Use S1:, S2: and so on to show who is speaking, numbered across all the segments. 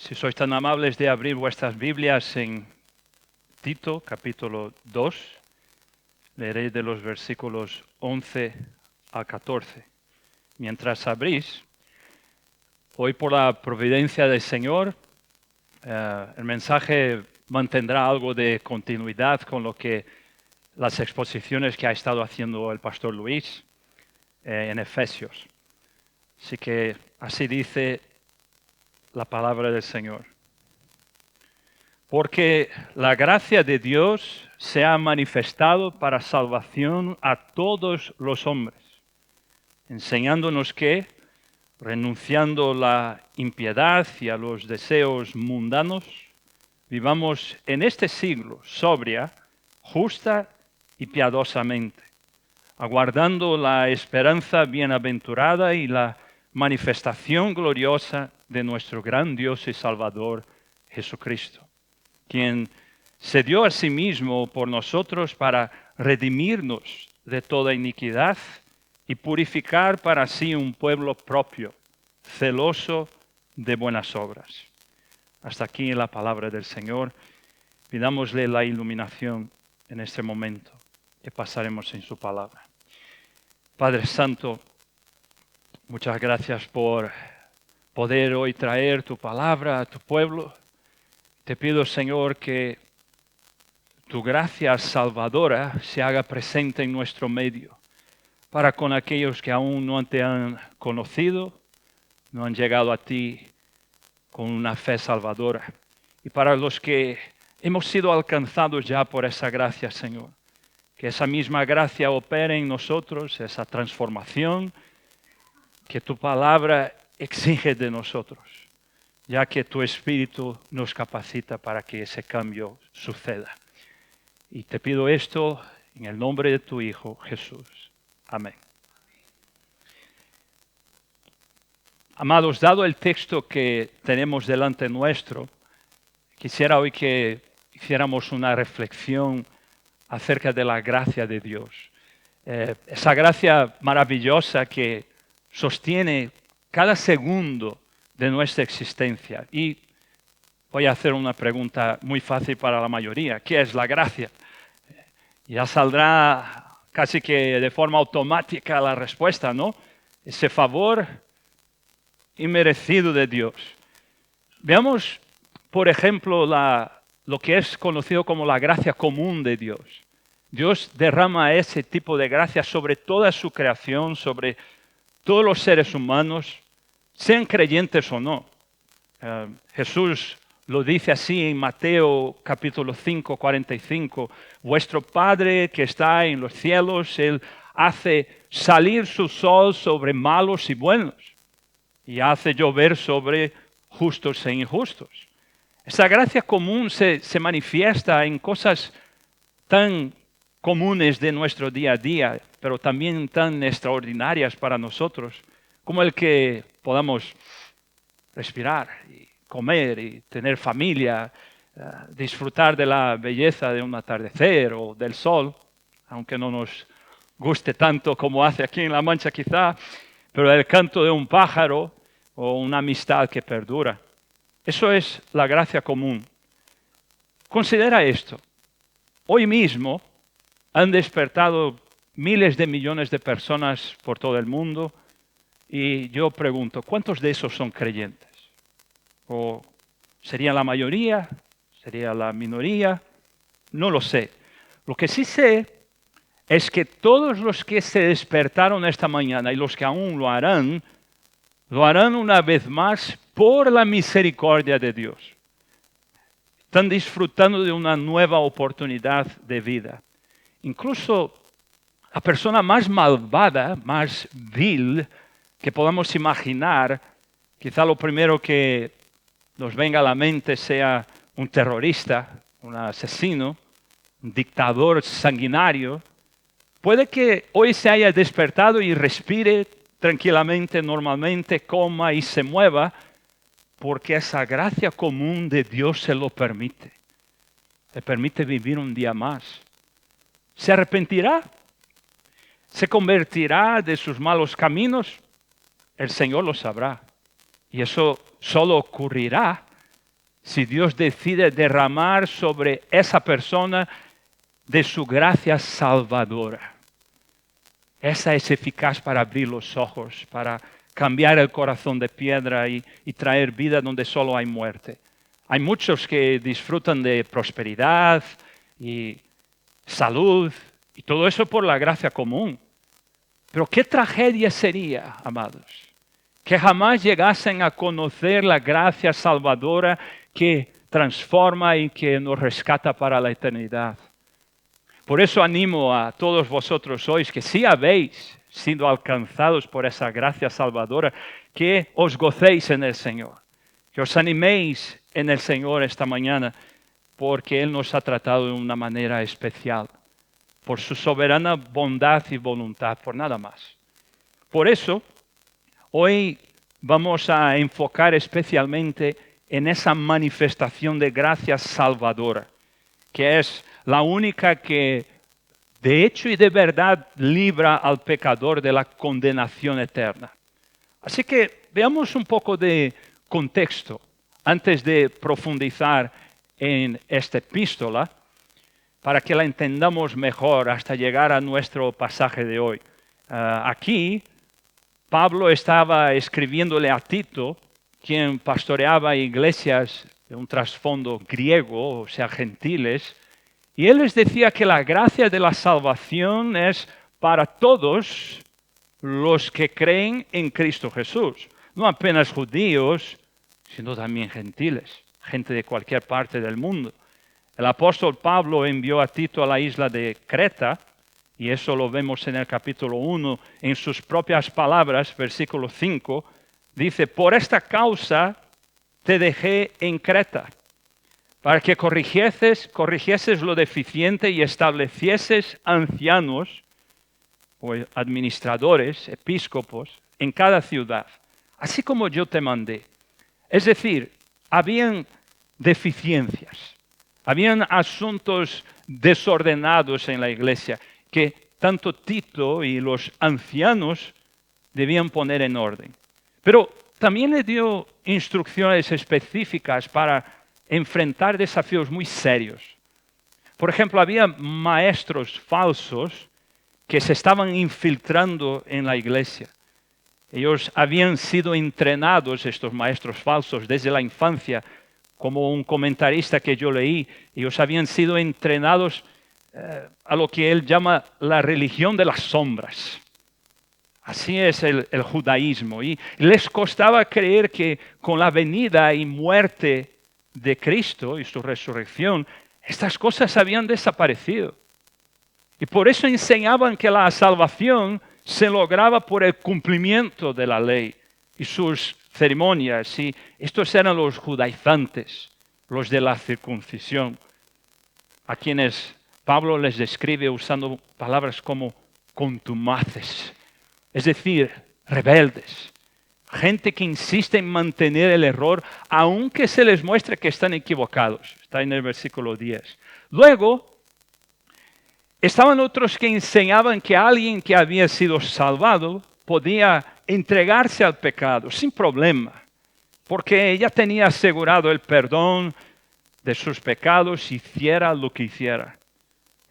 S1: Si sois tan amables de abrir vuestras Biblias en Tito, capítulo 2, leeré de los versículos 11 a 14. Mientras abrís, hoy por la providencia del Señor, el mensaje mantendrá algo de continuidad con lo que las exposiciones que ha estado haciendo el pastor Luis en Efesios. Así que así dice la palabra del Señor. Porque la gracia de Dios se ha manifestado para salvación a todos los hombres, enseñándonos que, renunciando la impiedad y a los deseos mundanos, vivamos en este siglo sobria, justa y piadosamente, aguardando la esperanza bienaventurada y la manifestación gloriosa de nuestro gran Dios y Salvador Jesucristo, quien se dio a sí mismo por nosotros para redimirnos de toda iniquidad y purificar para sí un pueblo propio, celoso de buenas obras. Hasta aquí la palabra del Señor. Pidámosle la iluminación en este momento que pasaremos en su palabra. Padre Santo, muchas gracias por poder hoy traer tu palabra a tu pueblo. Te pido, Señor, que tu gracia salvadora se haga presente en nuestro medio, para con aquellos que aún no te han conocido, no han llegado a ti con una fe salvadora. Y para los que hemos sido alcanzados ya por esa gracia, Señor, que esa misma gracia opere en nosotros, esa transformación que tu palabra exige de nosotros, ya que tu Espíritu nos capacita para que ese cambio suceda. Y te pido esto en el nombre de tu Hijo Jesús. Amén. Amados, dado el texto que tenemos delante nuestro, quisiera hoy que hiciéramos una reflexión acerca de la gracia de Dios. Esa gracia maravillosa que sostiene cada segundo de nuestra existencia. Y voy a hacer una pregunta muy fácil para la mayoría. ¿Qué es la gracia? Ya saldrá casi que de forma automática la respuesta, ¿no? Ese favor inmerecido de Dios. Veamos, por ejemplo, lo que es conocido como la gracia común de Dios. Dios derrama ese tipo de gracia sobre toda su creación, sobre todos los seres humanos, sean creyentes o no. Jesús lo dice así en Mateo capítulo 5, 45. Vuestro Padre que está en los cielos, Él hace salir su sol sobre malos y buenos y hace llover sobre justos e injustos. Esa gracia común se manifiesta en cosas tan comunes de nuestro día a día, pero también tan extraordinarias para nosotros, como el que podamos respirar y comer y tener familia, disfrutar de la belleza de un atardecer o del sol, aunque no nos guste tanto como hace aquí en La Mancha quizá, pero el canto de un pájaro o una amistad que perdura. Eso es la gracia común. Considera esto. Hoy mismo han despertado miles de millones de personas por todo el mundo y yo pregunto, ¿cuántos de esos son creyentes? ¿O sería la mayoría? ¿Sería la minoría? No lo sé. Lo que sí sé es que todos los que se despertaron esta mañana y los que aún lo harán una vez más por la misericordia de Dios. Están disfrutando de una nueva oportunidad de vida. Incluso la persona más malvada, más vil que podamos imaginar, quizá lo primero que nos venga a la mente sea un terrorista, un asesino, un dictador sanguinario. Puede que hoy se haya despertado y respire tranquilamente, normalmente, coma y se mueva, porque esa gracia común de Dios se lo permite. Le permite vivir un día más. ¿Se arrepentirá? ¿Se convertirá de sus malos caminos? El Señor lo sabrá. Y eso solo ocurrirá si Dios decide derramar sobre esa persona de su gracia salvadora. Esa es eficaz para abrir los ojos, para cambiar el corazón de piedra y traer vida donde solo hay muerte. Hay muchos que disfrutan de prosperidad y salud y todo eso por la gracia común. Pero qué tragedia sería, amados, que jamás llegasen a conocer la gracia salvadora que transforma y que nos rescata para la eternidad. Por eso animo a todos vosotros hoy que si habéis sido alcanzados por esa gracia salvadora, que os gocéis en el Señor, que os animéis en el Señor esta mañana, porque Él nos ha tratado de una manera especial, por su soberana bondad y voluntad, por nada más. Por eso, hoy vamos a enfocar especialmente en esa manifestación de gracia salvadora, que es la única que de hecho y de verdad libra al pecador de la condenación eterna. Así que veamos un poco de contexto antes de profundizar en esta epístola para que la entendamos mejor hasta llegar a nuestro pasaje de hoy. Aquí Pablo estaba escribiéndole a Tito, quien pastoreaba iglesias de un trasfondo griego, o sea, gentiles, y él les decía que la gracia de la salvación es para todos los que creen en Cristo Jesús. No apenas judíos, sino también gentiles, gente de cualquier parte del mundo. El apóstol Pablo envió a Tito a la isla de Creta, y eso lo vemos en el capítulo 1, en sus propias palabras, versículo 5, dice, por esta causa te dejé en Creta, para que corrigieses lo deficiente y establecieses ancianos o administradores, episcopos, en cada ciudad, así como yo te mandé. Es decir, habían deficiencias, habían asuntos desordenados en la iglesia que tanto Tito y los ancianos debían poner en orden. Pero también le dio instrucciones específicas para enfrentar desafíos muy serios. Por ejemplo, había maestros falsos que se estaban infiltrando en la iglesia. Ellos habían sido entrenados, estos maestros falsos, desde la infancia, como un comentarista que yo leí. Ellos habían sido entrenados a lo que él llama la religión de las sombras. Así es el judaísmo. Y les costaba creer que con la venida y muerte de Cristo y su resurrección, estas cosas habían desaparecido. Y por eso enseñaban que la salvación se lograba por el cumplimiento de la ley y sus ceremonias. Y estos eran los judaizantes, los de la circuncisión, a quienes Pablo les describe usando palabras como contumaces, es decir, rebeldes. Gente que insiste en mantener el error, aunque se les muestre que están equivocados. Está en el versículo 10. Luego, estaban otros que enseñaban que alguien que había sido salvado podía entregarse al pecado sin problema, porque ya tenía asegurado el perdón de sus pecados, hiciera lo que hiciera.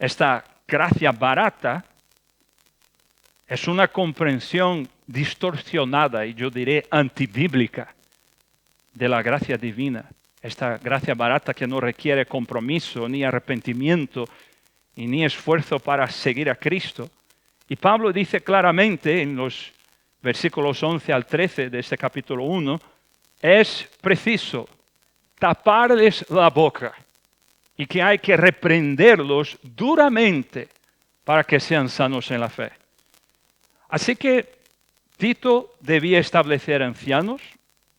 S1: Esta gracia barata es una comprensión distorsionada y yo diré antibíblica de la gracia divina. Esta gracia barata que no requiere compromiso, ni arrepentimiento, y ni esfuerzo para seguir a Cristo. Y Pablo dice claramente en los versículos 11 al 13 de este capítulo 1, es preciso taparles la boca y que hay que reprenderlos duramente para que sean sanos en la fe. Así que Tito debía establecer ancianos,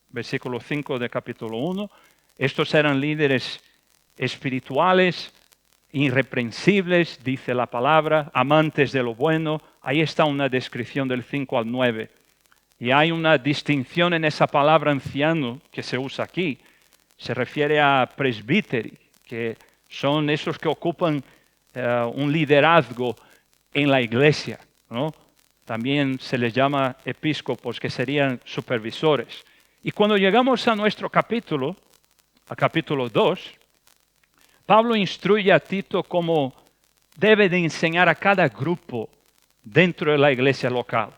S1: versículo 5 del capítulo 1. Estos eran líderes espirituales, irreprensibles, dice la palabra, amantes de lo bueno. Ahí está una descripción del 5 al 9. Y hay una distinción en esa palabra anciano que se usa aquí. Se refiere a presbíteri, que son esos que ocupan un liderazgo en la iglesia, ¿no? También se les llama episcopos, que serían supervisores. Y cuando llegamos a nuestro capítulo, al capítulo 2, Pablo instruye a Tito cómo debe de enseñar a cada grupo dentro de la iglesia local.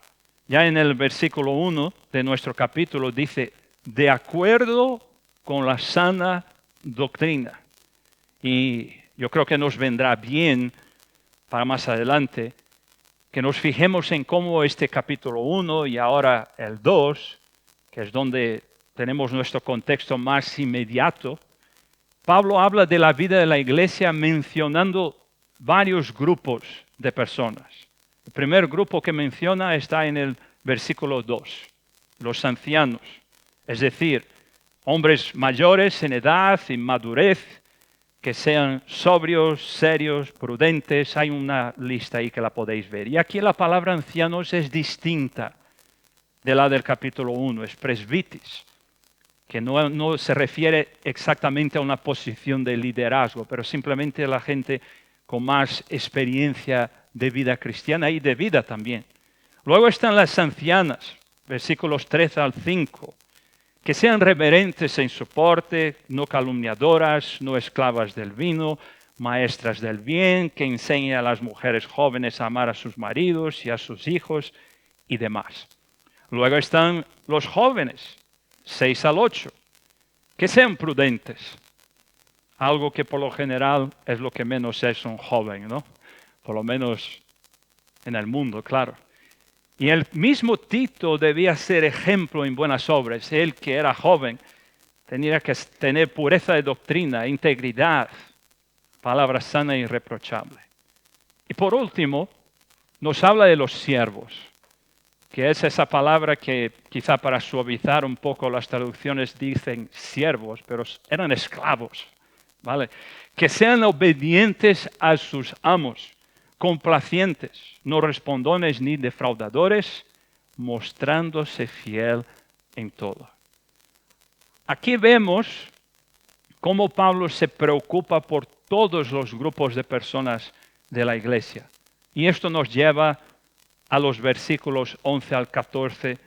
S1: Ya en el versículo 1 de nuestro capítulo dice, de acuerdo con la sana doctrina. Y yo creo que nos vendrá bien para más adelante que nos fijemos en cómo este capítulo 1 y ahora el 2, que es donde tenemos nuestro contexto más inmediato, Pablo habla de la vida de la iglesia mencionando varios grupos de personas. El primer grupo que menciona está en el versículo 2, los ancianos, es decir, hombres mayores en edad y madurez, que sean sobrios, serios, prudentes. Hay una lista ahí que la podéis ver. Y aquí la palabra ancianos es distinta de la del capítulo 1, es presbitis, que no se refiere exactamente a una posición de liderazgo, pero simplemente a la gente con más experiencia de vida cristiana y de vida también. Luego están las ancianas, versículos 3 al 5, que sean reverentes en su porte, no calumniadoras, no esclavas del vino, maestras del bien, que enseñen a las mujeres jóvenes a amar a sus maridos y a sus hijos y demás. Luego están los jóvenes, 6 al 8, que sean prudentes, algo que por lo general es lo que menos es un joven, ¿no? Por lo menos en el mundo, claro. Y el mismo Tito debía ser ejemplo en buenas obras. Él, que era joven, tenía que tener pureza de doctrina, integridad, palabra sana y irreprochable. Y por último, nos habla de los siervos, que es esa palabra que quizá para suavizar un poco las traducciones dicen siervos, pero eran esclavos, ¿vale? Que sean obedientes a sus amos, complacientes, no respondones ni defraudadores, mostrándose fiel en todo. Aquí vemos cómo Pablo se preocupa por todos los grupos de personas de la iglesia. Y esto nos lleva a los versículos 11 al 14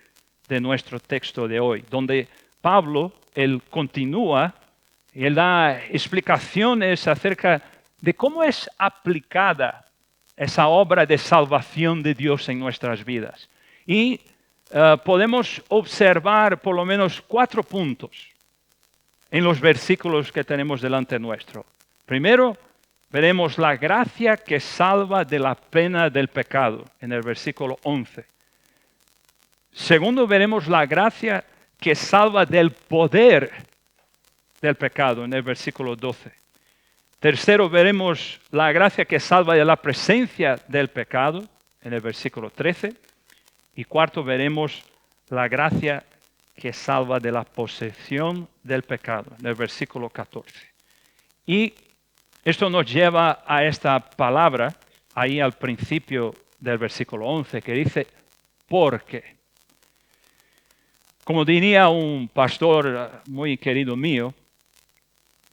S1: de nuestro texto de hoy, donde Pablo, él continúa y él da explicaciones acerca de cómo es aplicada esa obra de salvación de Dios en nuestras vidas. Y podemos observar por lo menos 4 puntos en los versículos que tenemos delante nuestro. Primero, veremos la gracia que salva de la pena del pecado, en el versículo 11. Segundo, veremos la gracia que salva del poder del pecado, en el versículo 12. Tercero, veremos la gracia que salva de la presencia del pecado, en el versículo 13. Y cuarto, veremos la gracia que salva de la posesión del pecado, en el versículo 14. Y esto nos lleva a esta palabra, ahí al principio del versículo 11, que dice, porque. Como diría un pastor muy querido mío,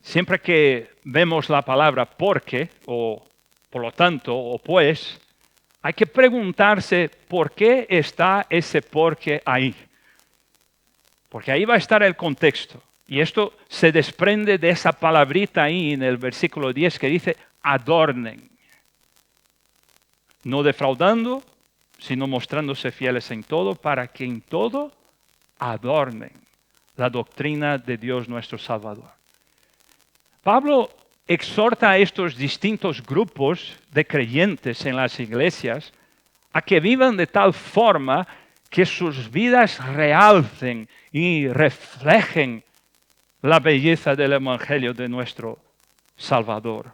S1: siempre que vemos la palabra porque, o por lo tanto, o pues, hay que preguntarse por qué está ese porque ahí. Porque ahí va a estar el contexto. Y esto se desprende de esa palabrita ahí en el versículo 10 que dice, adornen. No defraudando, sino mostrándose fieles en todo, para que en todo adornen la doctrina de Dios nuestro Salvador. Pablo exhorta a estos distintos grupos de creyentes en las iglesias a que vivan de tal forma que sus vidas realcen y reflejen la belleza del Evangelio de nuestro Salvador.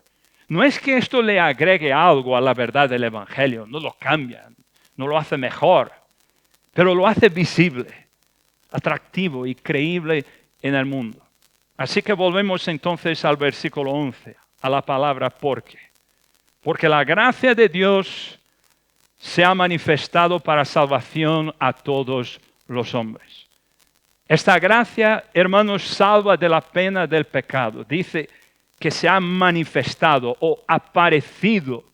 S1: No es que esto le agregue algo a la verdad del Evangelio, no lo cambia, no lo hace mejor, pero lo hace visible, atractivo y creíble en el mundo. Así que volvemos entonces al versículo 11, a la palabra porque. Porque la gracia de Dios se ha manifestado para salvación a todos los hombres. Esta gracia, hermanos, salva de la pena del pecado. Dice que se ha manifestado o aparecido.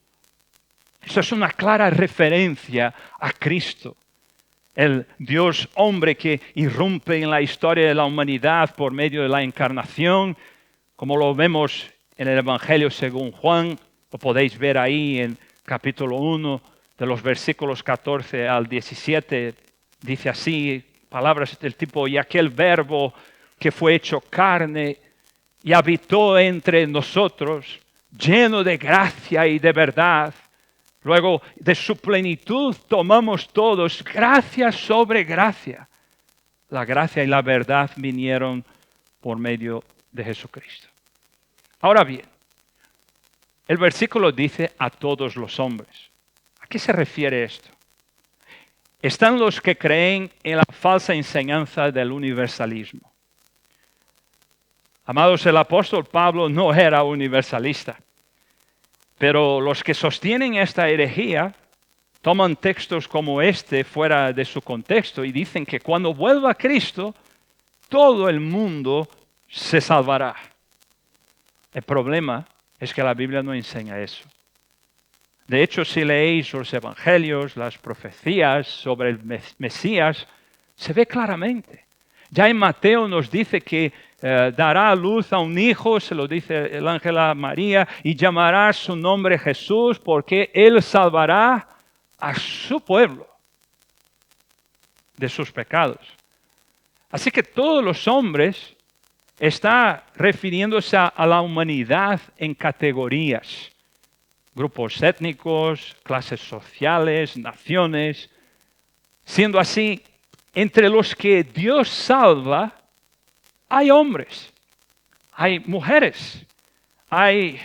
S1: Eso es una clara referencia a Cristo, el Dios hombre que irrumpe en la historia de la humanidad por medio de la encarnación, como lo vemos en el Evangelio según Juan, lo podéis ver ahí en capítulo 1, de los versículos 14 al 17, dice así, palabras del tipo, y aquel verbo que fue hecho carne y habitó entre nosotros, lleno de gracia y de verdad. Luego, de su plenitud tomamos todos gracia sobre gracia. La gracia y la verdad vinieron por medio de Jesucristo. Ahora bien, el versículo dice a todos los hombres. ¿A qué se refiere esto? Están los que creen en la falsa enseñanza del universalismo. Amados, el apóstol Pablo no era universalista, pero los que sostienen esta herejía toman textos como este fuera de su contexto y dicen que cuando vuelva Cristo, todo el mundo se salvará. El problema es que la Biblia no enseña eso. De hecho, si leéis los evangelios, las profecías sobre el Mesías, se ve claramente. Ya en Mateo nos dice que dará a luz a un hijo, se lo dice el ángel a María, y llamará su nombre Jesús, porque él salvará a su pueblo de sus pecados. Así que todos los hombres está refiriéndose a la humanidad en categorías. Grupos étnicos, clases sociales, naciones. Siendo así, entre los que Dios salva, hay hombres, hay mujeres, hay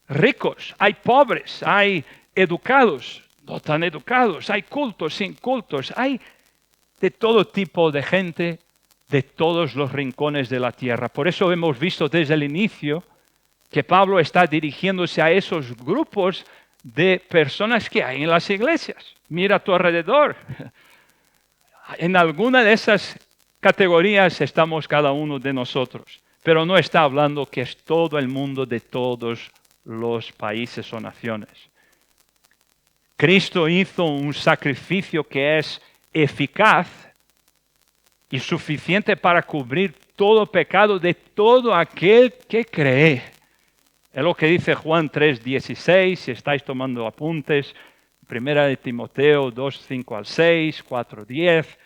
S1: ricos, hay pobres, hay educados, no tan educados, hay cultos, incultos, hay de todo tipo de gente, de todos los rincones de la tierra. Por eso hemos visto desde el inicio que Pablo está dirigiéndose a esos grupos de personas que hay en las iglesias. Mira a tu alrededor. En alguna de esas categorías estamos cada uno de nosotros, pero no está hablando que es todo el mundo de todos los países o naciones. Cristo hizo un sacrificio que es eficaz y suficiente para cubrir todo pecado de todo aquel que cree. Es lo que dice Juan 3:16, si estáis tomando apuntes, Primera de Timoteo 2:5 al 6, 4:10,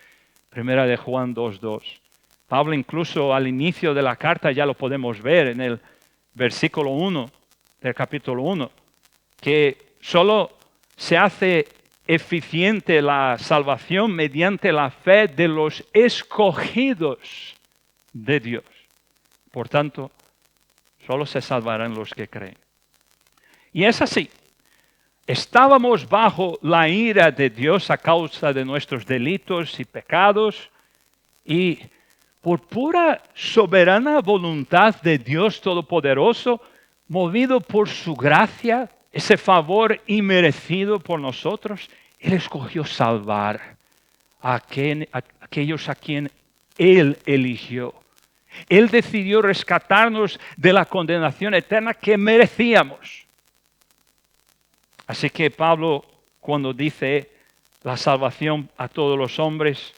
S1: Primera de Juan 2:2. Pablo incluso al inicio de la carta ya lo podemos ver en el versículo 1 del capítulo 1, que solo se hace eficiente la salvación mediante la fe de los escogidos de Dios. Por tanto, solo se salvarán los que creen. Y es así. Estábamos bajo la ira de Dios a causa de nuestros delitos y pecados, y por pura soberana voluntad de Dios Todopoderoso, movido por su gracia, ese favor inmerecido por nosotros, Él escogió salvar a aquellos a quien Él eligió. Él decidió rescatarnos de la condenación eterna que merecíamos. Así que Pablo, cuando dice la salvación a todos los hombres,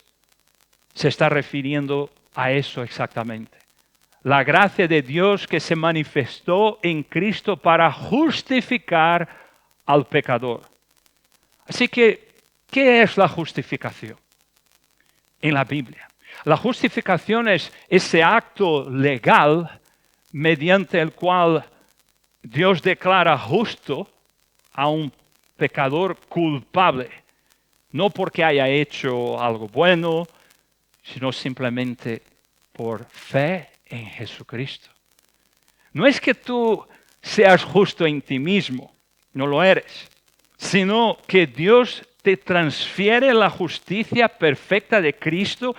S1: se está refiriendo a eso exactamente. La gracia de Dios que se manifestó en Cristo para justificar al pecador. Así que, ¿qué es la justificación en la Biblia? La justificación es ese acto legal mediante el cual Dios declara justo a un pecador culpable, no porque haya hecho algo bueno, sino simplemente por fe en Jesucristo. No es que tú seas justo en ti mismo, no lo eres, sino que Dios te transfiere la justicia perfecta de Cristo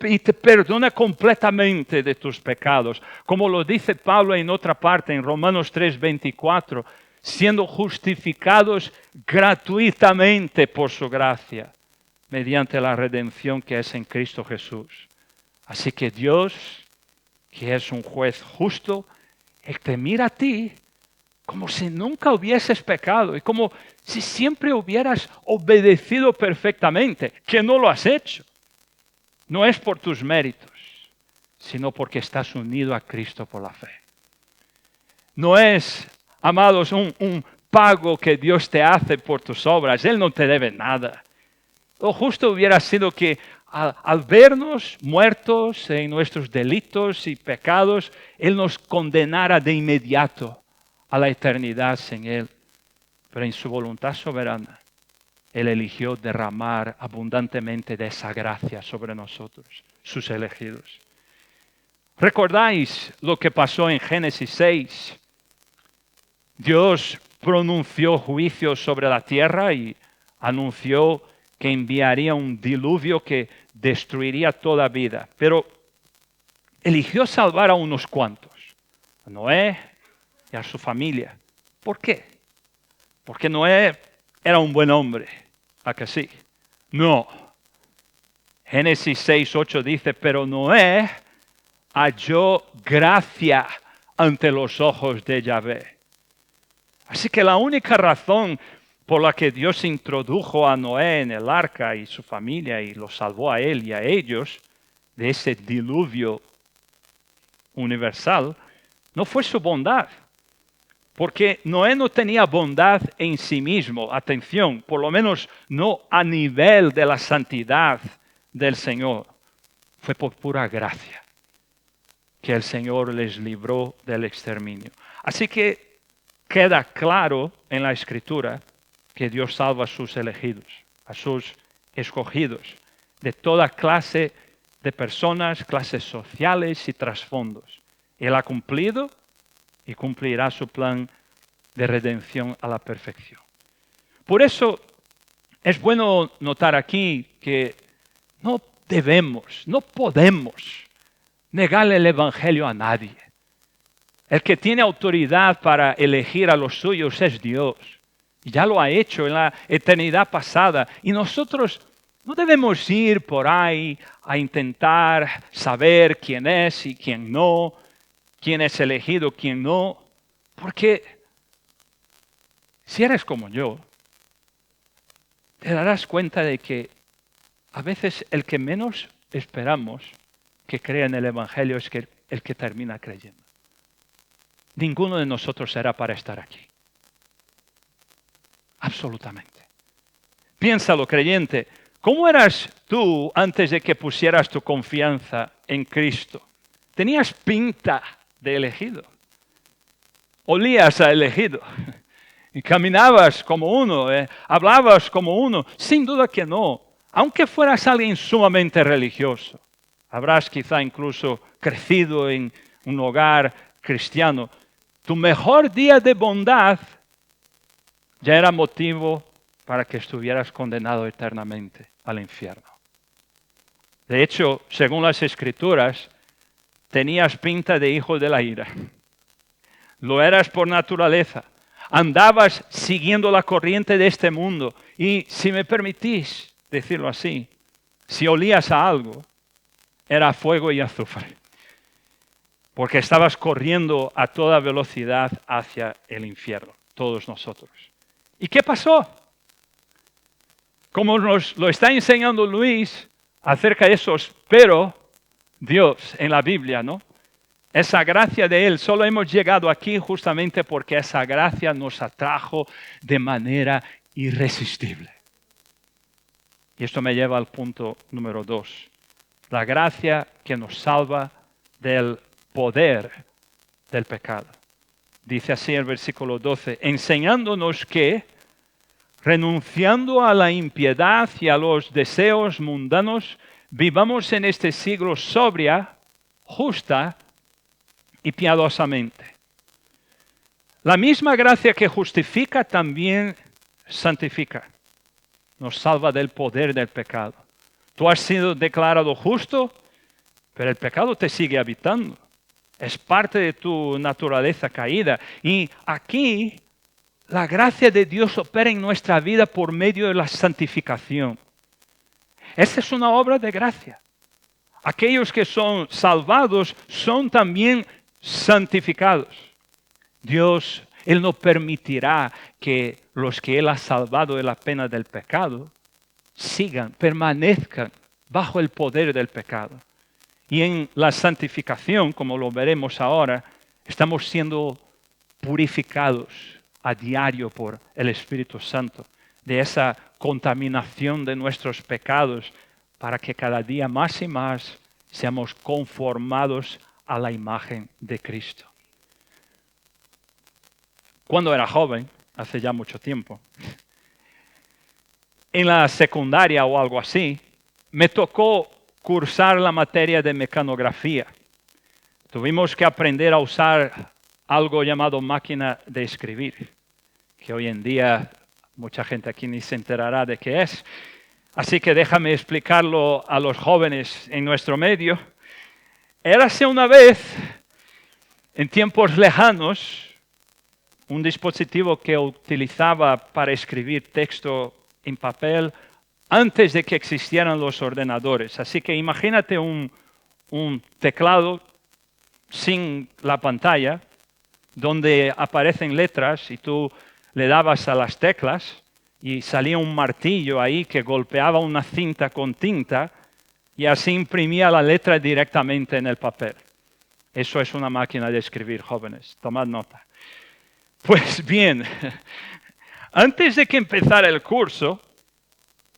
S1: y te perdona completamente de tus pecados. Como lo dice Pablo en otra parte, en Romanos 3:24, siendo justificados gratuitamente por su gracia, mediante la redención que es en Cristo Jesús. Así que Dios, que es un juez justo, Él te mira a ti como si nunca hubieses pecado y como si siempre hubieras obedecido perfectamente, que no lo has hecho. No es por tus méritos, sino porque estás unido a Cristo por la fe. no es, amados, un pago que Dios te hace por tus obras. Él no te debe nada. Lo justo hubiera sido que al vernos muertos en nuestros delitos y pecados, Él nos condenara de inmediato a la eternidad sin Él. Pero en su voluntad soberana, Él eligió derramar abundantemente de esa gracia sobre nosotros, sus elegidos. ¿Recordáis lo que pasó en Génesis 6? Dios pronunció juicio sobre la tierra y anunció que enviaría un diluvio que destruiría toda vida. Pero eligió salvar a unos cuantos, a Noé y a su familia. ¿Por qué? Porque Noé era un buen hombre, ¿a que sí? No. Génesis 6:8 dice, pero Noé halló gracia ante los ojos de Yahvé. Así que la única razón por la que Dios introdujo a Noé en el arca y su familia y los salvó a él y a ellos de ese diluvio universal, no fue su bondad. Porque Noé no tenía bondad en sí mismo, atención, por lo menos no a nivel de la santidad del Señor. Fue por pura gracia que el Señor les libró del exterminio. Así que queda claro en la Escritura que Dios salva a sus elegidos, a sus escogidos, de toda clase de personas, clases sociales y trasfondos. Él ha cumplido y cumplirá su plan de redención a la perfección. Por eso es bueno notar aquí que no debemos, no podemos negarle el Evangelio a nadie. El que tiene autoridad para elegir a los suyos es Dios. Y ya lo ha hecho en la eternidad pasada. Y nosotros no debemos ir por ahí a intentar saber quién es y quién no, quién es elegido, quién no. Porque si eres como yo, te darás cuenta de que a veces el que menos esperamos que crea en el Evangelio es el que termina creyendo. Ninguno de nosotros será para estar aquí. Absolutamente. Piénsalo, creyente. ¿Cómo eras tú antes de que pusieras tu confianza en Cristo? Tenías pinta de elegido. Olías a elegido. Y caminabas como uno, hablabas como uno. Sin duda que no. Aunque fueras alguien sumamente religioso. Habrás quizá incluso crecido en un hogar cristiano. Tu mejor día de bondad ya era motivo para que estuvieras condenado eternamente al infierno. De hecho, según las Escrituras, tenías pinta de hijo de la ira. Lo eras por naturaleza. Andabas siguiendo la corriente de este mundo. Y si me permitís decirlo así, si olías a algo, era fuego y azufre. Porque estabas corriendo a toda velocidad hacia el infierno, todos nosotros. ¿Y qué pasó? Como nos lo está enseñando Luis acerca de esos, pero Dios en la Biblia, ¿no? Esa gracia de Él, solo hemos llegado aquí justamente porque esa gracia nos atrajo de manera irresistible. Y esto me lleva al punto número 2. La gracia que nos salva del poder del pecado. Dice así el versículo 12, enseñándonos que, renunciando a la impiedad y a los deseos mundanos, vivamos en este siglo sobria, justa y piadosamente. La misma gracia que justifica también santifica. Nos salva del poder del pecado. Tú has sido declarado justo, pero el pecado te sigue habitando. Es parte de tu naturaleza caída. Y aquí la gracia de Dios opera en nuestra vida por medio de la santificación. Esta es una obra de gracia. Aquellos que son salvados son también santificados. Dios, Él no permitirá que los que Él ha salvado de la pena del pecado sigan, permanezcan bajo el poder del pecado. Y en la santificación, como lo veremos ahora, estamos siendo purificados a diario por el Espíritu Santo de esa contaminación de nuestros pecados, para que cada día más y más seamos conformados a la imagen de Cristo. Cuando era joven, hace ya mucho tiempo, en la secundaria o algo así, me tocó cursar la materia de mecanografía. Tuvimos que aprender a usar algo llamado máquina de escribir, que hoy en día mucha gente aquí ni se enterará de qué es. Así que déjame explicarlo a los jóvenes en nuestro medio. Érase una vez, en tiempos lejanos, un dispositivo que utilizaba para escribir texto en papel antes de que existieran los ordenadores. Así que imagínate un teclado sin la pantalla, donde aparecen letras y tú le dabas a las teclas y salía un martillo ahí que golpeaba una cinta con tinta y así imprimía la letra directamente en el papel. Eso es una máquina de escribir, jóvenes. Tomad nota. Pues bien, antes de que empezara el curso,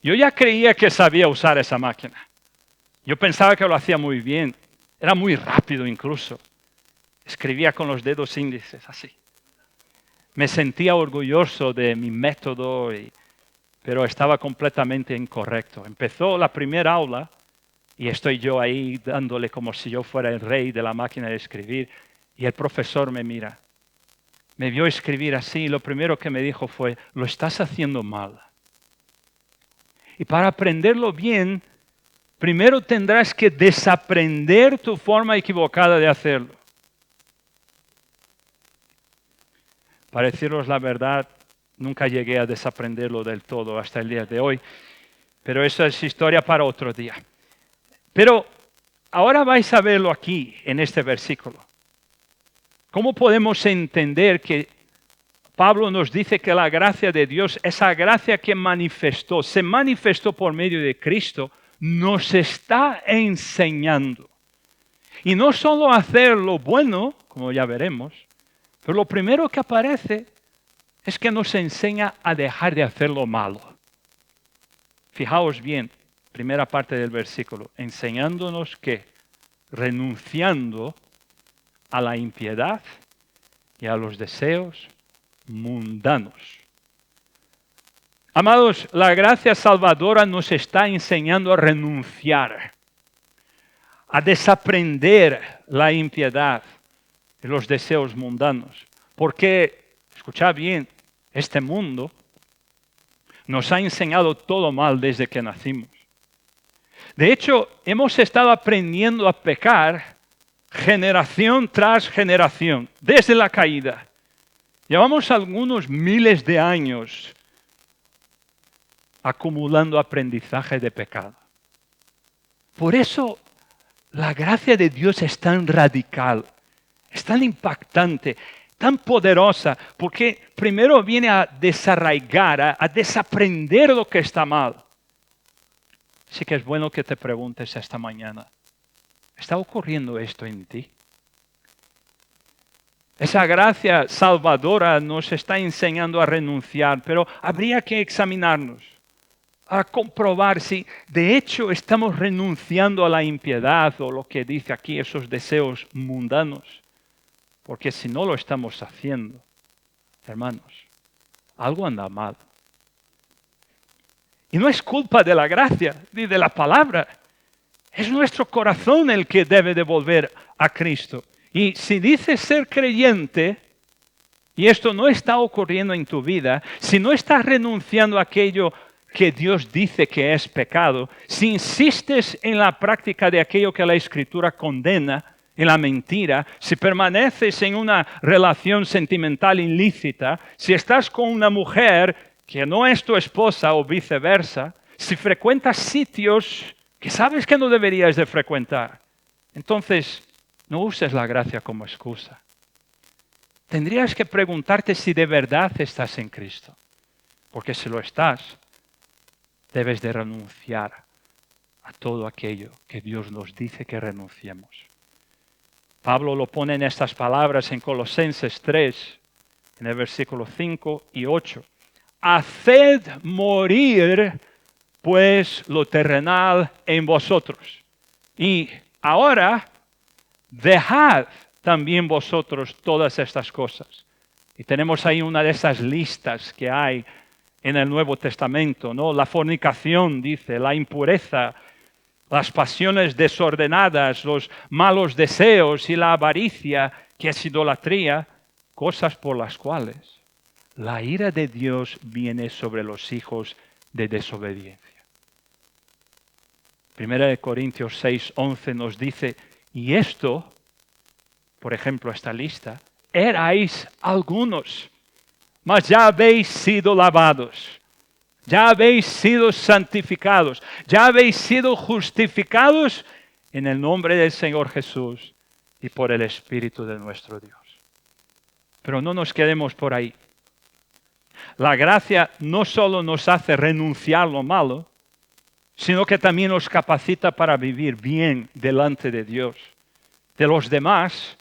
S1: yo ya creía que sabía usar esa máquina. Yo pensaba que lo hacía muy bien. Era muy rápido incluso. Escribía con los dedos índices, así. Me sentía orgulloso de mi método, pero estaba completamente incorrecto. Empezó la primera aula y estoy yo ahí dándole como si yo fuera el rey de la máquina de escribir. Y el profesor me mira. Me vio escribir así y lo primero que me dijo fue, lo estás haciendo mal. Y para aprenderlo bien, primero tendrás que desaprender tu forma equivocada de hacerlo. Para deciros la verdad, nunca llegué a desaprenderlo del todo hasta el día de hoy, pero eso es historia para otro día. Pero ahora vais a verlo aquí, en este versículo. ¿Cómo podemos entender que Pablo nos dice que la gracia de Dios, esa gracia que se manifestó por medio de Cristo, nos está enseñando? Y no solo hacer lo bueno, como ya veremos, pero lo primero que aparece es que nos enseña a dejar de hacer lo malo. Fijaos bien, primera parte del versículo, enseñándonos que renunciando a la impiedad y a los deseos mundanos. Amados, la gracia salvadora nos está enseñando a renunciar, a desaprender la impiedad y los deseos mundanos. Porque, escuchad bien, este mundo nos ha enseñado todo mal desde que nacimos. De hecho, hemos estado aprendiendo a pecar generación tras generación, desde la caída. Llevamos algunos miles de años acumulando aprendizaje de pecado. Por eso, la gracia de Dios es tan radical, es tan impactante, tan poderosa, porque primero viene a desarraigar, a desaprender lo que está mal. Así que es bueno que te preguntes esta mañana, ¿está ocurriendo esto en ti? Esa gracia salvadora nos está enseñando a renunciar, pero habría que examinarnos, a comprobar si de hecho estamos renunciando a la impiedad o lo que dice aquí, esos deseos mundanos. Porque si no lo estamos haciendo, hermanos, algo anda mal. Y no es culpa de la gracia ni de la palabra. Es nuestro corazón el que debe de volver a Cristo. Y si dices ser creyente, y esto no está ocurriendo en tu vida, si no estás renunciando a aquello que Dios dice que es pecado, si insistes en la práctica de aquello que la Escritura condena, en la mentira, si permaneces en una relación sentimental ilícita, si estás con una mujer que no es tu esposa o viceversa, si frecuentas sitios que sabes que no deberías de frecuentar, entonces no uses la gracia como excusa. Tendrías que preguntarte si de verdad estás en Cristo, porque si lo estás, debes de renunciar a todo aquello que Dios nos dice que renunciemos. Pablo lo pone en estas palabras en Colosenses 3, en el versículo 5 y 8. Haced morir pues lo terrenal en vosotros. Y ahora dejad también vosotros todas estas cosas. Y tenemos ahí una de esas listas que hay en el Nuevo Testamento, ¿no? La fornicación, dice, la impureza, las pasiones desordenadas, los malos deseos y la avaricia, que es idolatría, cosas por las cuales la ira de Dios viene sobre los hijos de desobediencia. 1 Corintios 6, 11 nos dice, y esto, por ejemplo, esta lista, erais algunos, mas ya habéis sido lavados, ya habéis sido santificados, ya habéis sido justificados en el nombre del Señor Jesús y por el Espíritu de nuestro Dios. Pero no nos quedemos por ahí. La gracia no solo nos hace renunciar lo malo, sino que también nos capacita para vivir bien delante de Dios, de los demás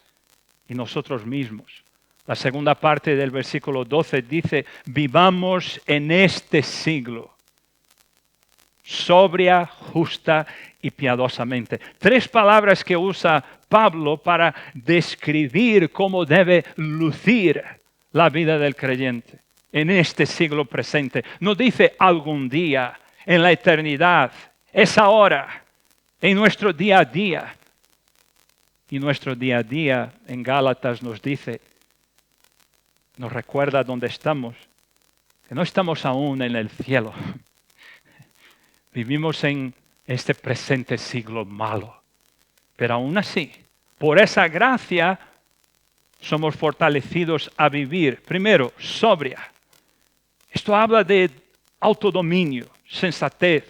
S1: y nosotros mismos. La segunda parte del versículo 12 dice, vivamos en este siglo, sobria, justa y piadosamente. 3 palabras que usa Pablo para describir cómo debe lucir la vida del creyente en este siglo presente. No dice algún día, en la eternidad, es ahora, en nuestro día a día. Y nuestro día a día en Gálatas nos dice, nos recuerda dónde estamos, que no estamos aún en el cielo. Vivimos en este presente siglo malo. Pero aún así, por esa gracia, somos fortalecidos a vivir, primero, sobria. Esto habla de autodominio, sensatez.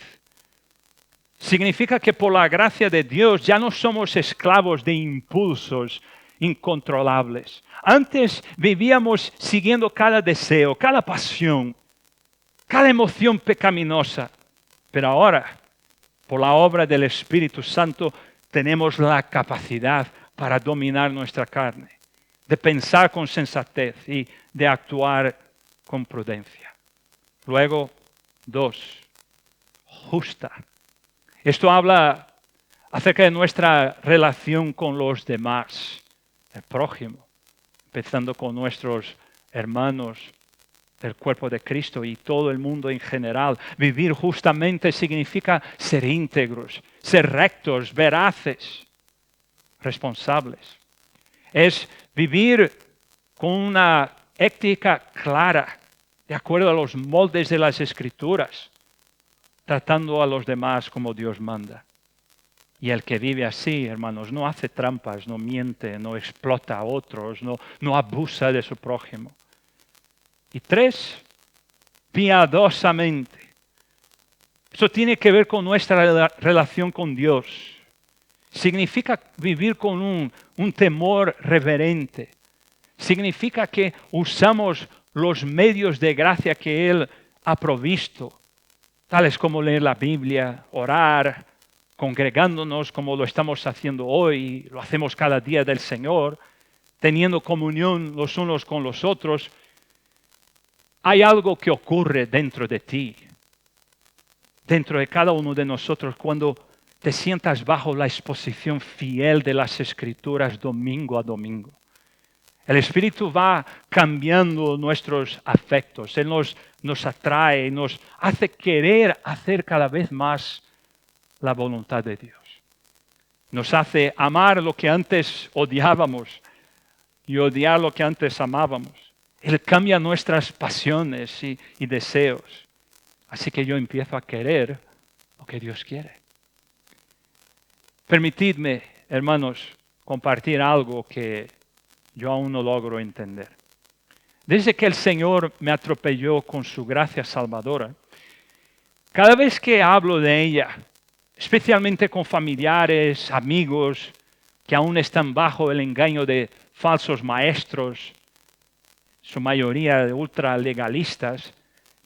S1: Significa que por la gracia de Dios ya no somos esclavos de impulsos incontrolables. Antes vivíamos siguiendo cada deseo, cada pasión, cada emoción pecaminosa. Pero ahora, por la obra del Espíritu Santo, tenemos la capacidad para dominar nuestra carne, de pensar con sensatez y de actuar con prudencia. Luego, 2, justa. Esto habla acerca de nuestra relación con los demás, el prójimo, empezando con nuestros hermanos del cuerpo de Cristo y todo el mundo en general. Vivir justamente significa ser íntegros, ser rectos, veraces, responsables. Es vivir con una ética clara, de acuerdo a los moldes de las Escrituras, tratando a los demás como Dios manda. Y el que vive así, hermanos, no hace trampas, no miente, no explota a otros, no abusa de su prójimo. Y 3, piadosamente. Eso tiene que ver con nuestra relación con Dios. Significa vivir con un temor reverente. Significa que usamos los medios de gracia que Él ha provisto, tales como leer la Biblia, orar, congregándonos como lo estamos haciendo hoy, lo hacemos cada día del Señor, teniendo comunión los unos con los otros. Hay algo que ocurre dentro de ti, dentro de cada uno de nosotros, cuando te sientas bajo la exposición fiel de las Escrituras domingo a domingo. El Espíritu va cambiando nuestros afectos. Él nos atrae, nos hace querer hacer cada vez más la voluntad de Dios. Nos hace amar lo que antes odiábamos y odiar lo que antes amábamos. Él cambia nuestras pasiones y deseos. Así que yo empiezo a querer lo que Dios quiere. Permitidme, hermanos, compartir algo que yo aún no logro entender. Desde que el Señor me atropelló con su gracia salvadora, cada vez que hablo de ella, especialmente con familiares, amigos, que aún están bajo el engaño de falsos maestros, su mayoría de ultralegalistas,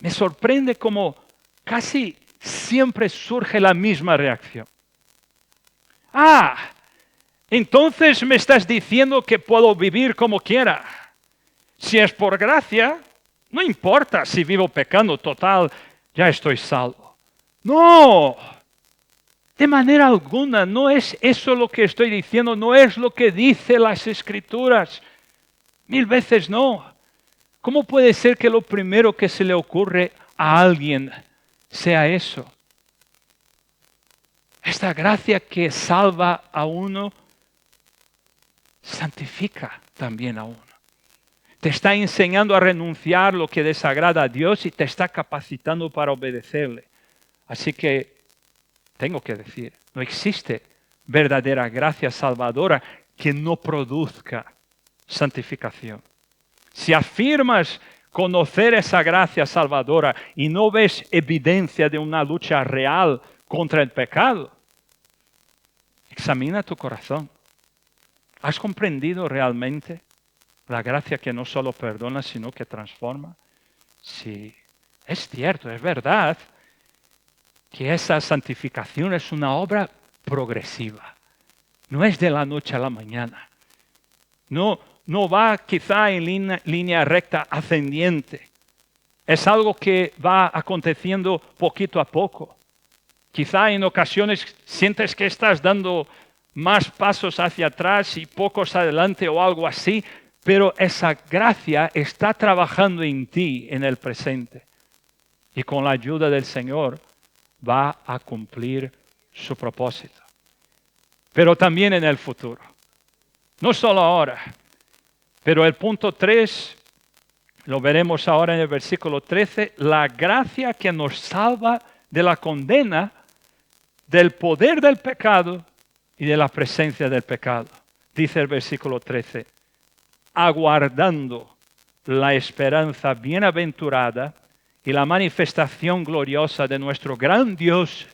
S1: me sorprende cómo casi siempre surge la misma reacción. Entonces me estás diciendo que puedo vivir como quiera. Si es por gracia, no importa si vivo pecando, total, ya estoy salvo. No, de manera alguna, no es eso lo que estoy diciendo, no es lo que dicen las Escrituras. 1000 veces no. ¿Cómo puede ser que lo primero que se le ocurre a alguien sea eso? Esta gracia que salva a uno, santifica también a uno. Te está enseñando a renunciar lo que desagrada a Dios y te está capacitando para obedecerle. Así que tengo que decir, no existe verdadera gracia salvadora que no produzca santificación. Si afirmas conocer esa gracia salvadora y no ves evidencia de una lucha real contra el pecado, examina tu corazón. ¿Has comprendido realmente la gracia que no solo perdona, sino que transforma? Sí, es cierto, es verdad que esa santificación es una obra progresiva. No es de la noche a la mañana. No va quizá en línea recta ascendiente. Es algo que va aconteciendo poquito a poco. Quizá en ocasiones sientes que estás dando más pasos hacia atrás y pocos adelante o algo así, pero esa gracia está trabajando en ti en el presente. Y con la ayuda del Señor va a cumplir su propósito. Pero también en el futuro. No solo ahora. Pero el punto 3, lo veremos ahora en el versículo 13, la gracia que nos salva de la condena, del poder del pecado y de la presencia del pecado. Dice el versículo 13, aguardando la esperanza bienaventurada y la manifestación gloriosa de nuestro gran Dios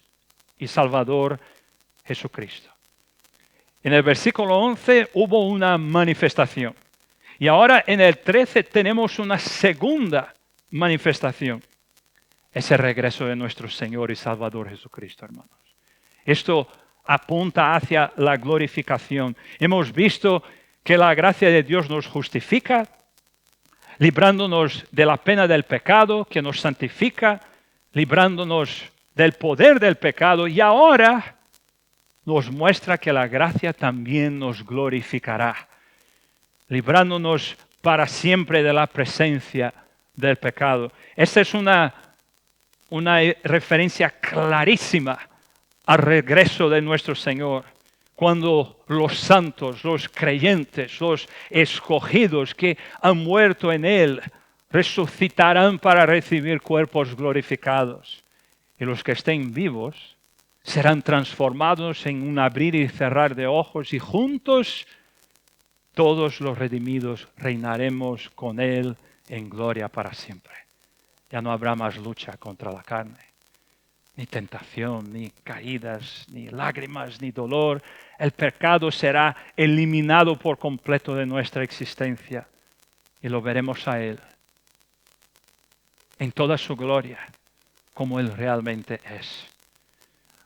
S1: y Salvador Jesucristo. En el versículo 11 hubo una manifestación. Y ahora en el 13 tenemos una segunda manifestación. Es el regreso de nuestro Señor y Salvador Jesucristo, hermanos. Esto apunta hacia la glorificación. Hemos visto que la gracia de Dios nos justifica, librándonos de la pena del pecado, que nos santifica, librándonos del poder del pecado, y ahora nos muestra que la gracia también nos glorificará, librándonos para siempre de la presencia del pecado. Esta es una referencia clarísima al regreso de nuestro Señor, cuando los santos, los creyentes, los escogidos que han muerto en Él, resucitarán para recibir cuerpos glorificados. Y los que estén vivos serán transformados en un abrir y cerrar de ojos y juntos todos los redimidos reinaremos con Él en gloria para siempre. Ya no habrá más lucha contra la carne, ni tentación, ni caídas, ni lágrimas, ni dolor. El pecado será eliminado por completo de nuestra existencia y lo veremos a Él en toda su gloria, como Él realmente es.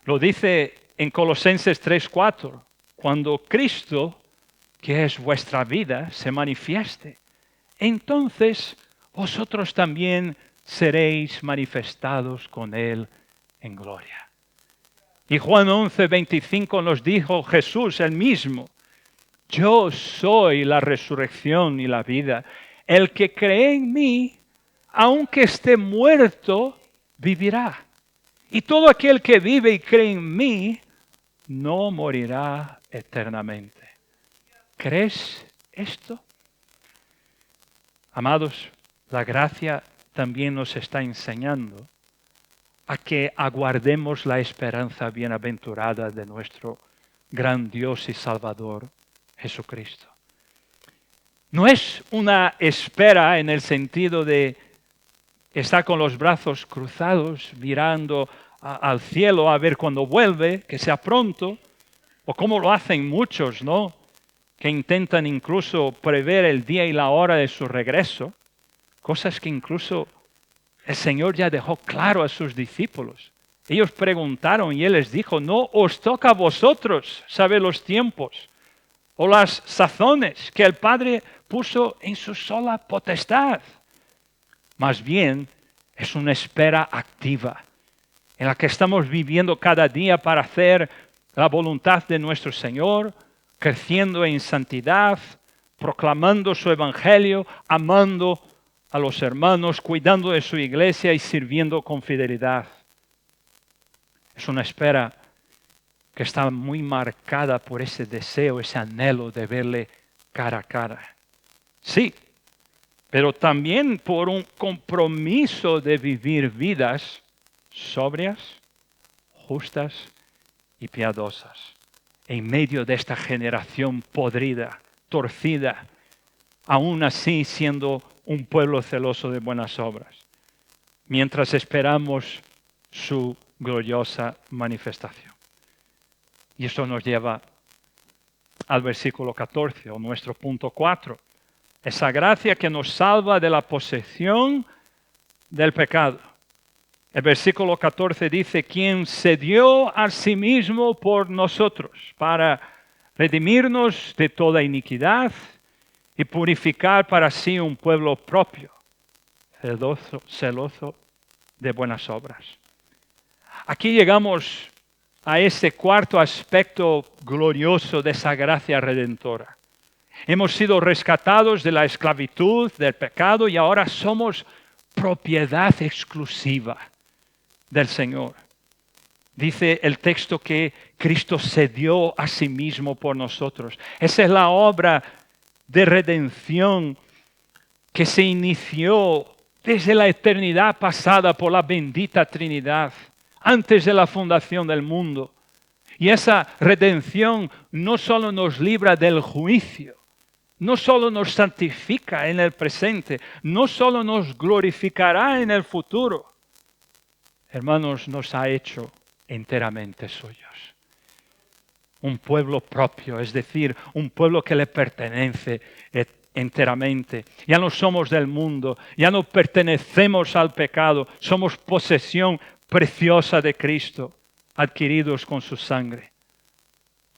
S1: Lo dice en Colosenses 3:4, cuando Cristo, que es vuestra vida, se manifieste, entonces vosotros también seréis manifestados con Él en gloria. Y Juan 11:25 nos dijo Jesús el mismo, yo soy la resurrección y la vida. El que cree en mí, aunque esté muerto, vivirá. Y todo aquel que vive y cree en mí, no morirá eternamente. ¿Crees esto? Amados, la gracia también nos está enseñando a que aguardemos la esperanza bienaventurada de nuestro gran Dios y Salvador, Jesucristo. No es una espera en el sentido de estar con los brazos cruzados, mirando al cielo a ver cuándo vuelve, que sea pronto, o como lo hacen muchos, ¿no? Que intentan incluso prever el día y la hora de su regreso, cosas que incluso el Señor ya dejó claro a sus discípulos. Ellos preguntaron y Él les dijo, no os toca a vosotros saber los tiempos o las sazones que el Padre puso en su sola potestad. Más bien, es una espera activa en la que estamos viviendo cada día para hacer la voluntad de nuestro Señor, creciendo en santidad, proclamando su evangelio, amando a los hermanos, cuidando de su iglesia y sirviendo con fidelidad. Es una espera que está muy marcada por ese deseo, ese anhelo de verle cara a cara. Sí, pero también por un compromiso de vivir vidas sobrias, justas y piadosas en medio de esta generación podrida, torcida, aún así siendo un pueblo celoso de buenas obras, mientras esperamos su gloriosa manifestación. Y esto nos lleva al versículo 14, o nuestro punto 4. Esa gracia que nos salva de la posesión del pecado. El versículo 14 dice, quien se dio a sí mismo por nosotros para redimirnos de toda iniquidad y purificar para sí un pueblo propio, celoso de buenas obras. Aquí llegamos a este cuarto aspecto glorioso de esa gracia redentora. Hemos sido rescatados de la esclavitud, del pecado, y ahora somos propiedad exclusiva del Señor. Dice el texto que Cristo se dio a sí mismo por nosotros. Esa es la obra de redención que se inició desde la eternidad pasada por la bendita Trinidad, antes de la fundación del mundo. Y esa redención no solo nos libra del juicio, no solo nos santifica en el presente, no solo nos glorificará en el futuro. Hermanos, nos ha hecho enteramente suyos. Un pueblo propio, es decir, un pueblo que le pertenece enteramente. Ya no somos del mundo, ya no pertenecemos al pecado, somos posesión preciosa de Cristo, adquiridos con su sangre.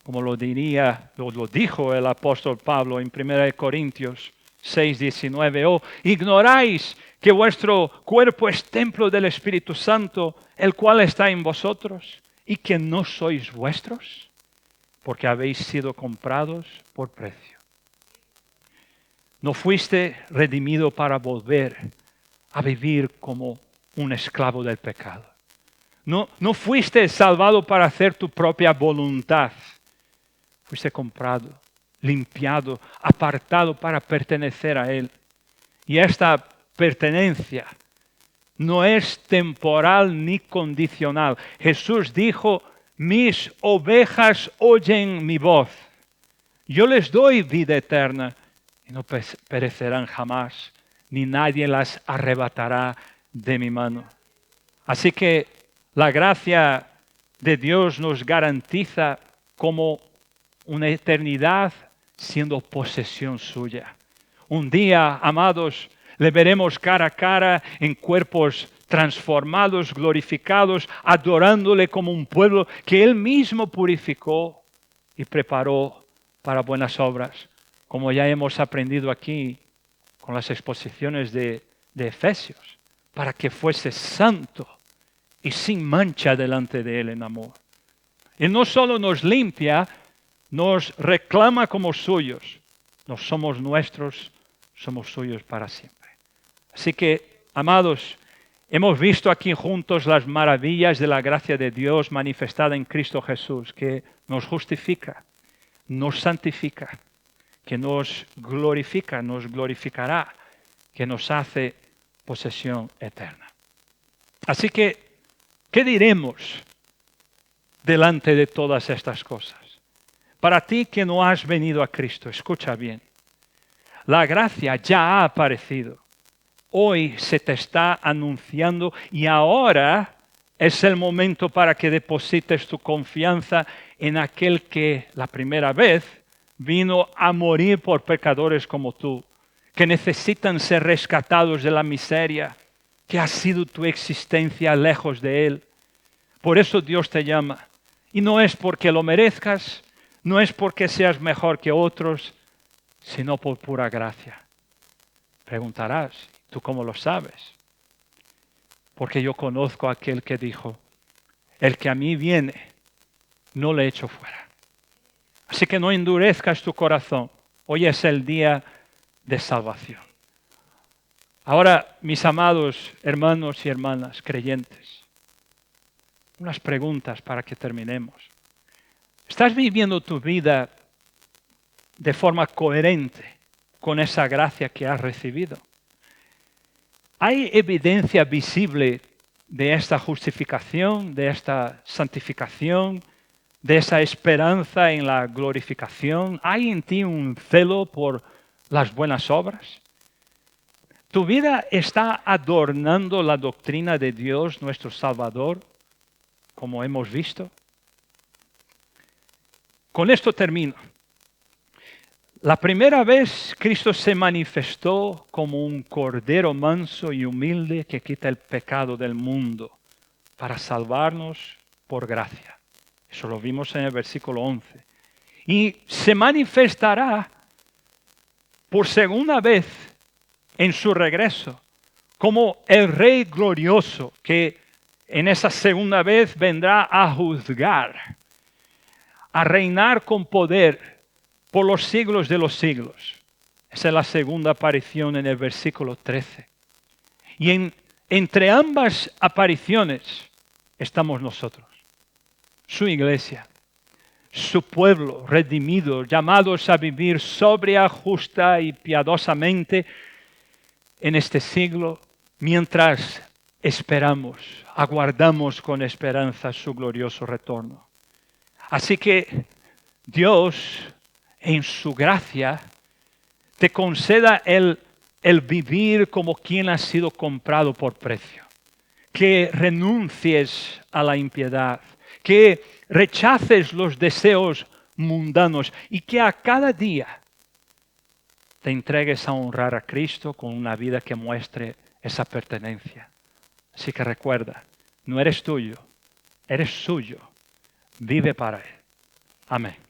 S1: Como lo dijo el apóstol Pablo en 1 Corintios 6:19, oh, ignoráis que vuestro cuerpo es templo del Espíritu Santo, el cual está en vosotros, y que no sois vuestros, porque habéis sido comprados por precio. No fuiste redimido para volver a vivir como un esclavo del pecado. No fuiste salvado para hacer tu propia voluntad. Fuiste comprado, limpiado, apartado para pertenecer a Él. Y esta pertenencia no es temporal ni condicional. Jesús dijo, mis ovejas oyen mi voz. Yo les doy vida eterna y no perecerán jamás, ni nadie las arrebatará de mi mano. Así que la gracia de Dios nos garantiza como una eternidad siendo posesión suya. Un día, amados, le veremos cara a cara en cuerpos transformados, glorificados, adorándole como un pueblo que Él mismo purificó y preparó para buenas obras, como ya hemos aprendido aquí con las exposiciones de Efesios, para que fuese santo y sin mancha delante de Él en amor. Él no solo nos limpia, nos reclama como suyos. No somos nuestros, somos suyos para siempre. Así que, amados, hemos visto aquí juntos las maravillas de la gracia de Dios manifestada en Cristo Jesús, que nos justifica, nos santifica, que nos glorifica, nos glorificará, que nos hace posesión eterna. Así que, ¿qué diremos delante de todas estas cosas? Para ti que no has venido a Cristo, escucha bien. La gracia ya ha aparecido. Hoy se te está anunciando y ahora es el momento para que deposites tu confianza en aquel que la primera vez vino a morir por pecadores como tú, que necesitan ser rescatados de la miseria, que ha sido tu existencia lejos de Él. Por eso Dios te llama. Y no es porque lo merezcas, No es porque seas mejor que otros, sino por pura gracia. Preguntarás, ¿tú cómo lo sabes? Porque yo conozco a aquel que dijo, el que a mí viene, no le echo fuera. Así que no endurezcas tu corazón. Hoy es el día de salvación. Ahora, mis amados hermanos y hermanas creyentes, unas preguntas para que terminemos. ¿Estás viviendo tu vida de forma coherente con esa gracia que has recibido? ¿Hay evidencia visible de esta justificación, de esta santificación, de esa esperanza en la glorificación? ¿Hay en ti un celo por las buenas obras? ¿Tu vida está adornando la doctrina de Dios, nuestro Salvador, como hemos visto? Con esto termino. La primera vez Cristo se manifestó como un cordero manso y humilde que quita el pecado del mundo para salvarnos por gracia. Eso lo vimos en el versículo 11. Y se manifestará por segunda vez en su regreso como el Rey glorioso que en esa segunda vez vendrá a juzgar, a reinar con poder por los siglos de los siglos. Esa es la segunda aparición en el versículo 13. Y entre ambas apariciones estamos nosotros, su iglesia, su pueblo redimido, llamados a vivir sobria, justa y piadosamente en este siglo, mientras esperamos, aguardamos con esperanza su glorioso retorno. Así que Dios, en su gracia, te conceda el vivir como quien ha sido comprado por precio. Que renuncies a la impiedad, que rechaces los deseos mundanos y que a cada día te entregues a honrar a Cristo con una vida que muestre esa pertenencia. Así que recuerda, no eres tuyo, eres suyo. Vive para Él. Amén.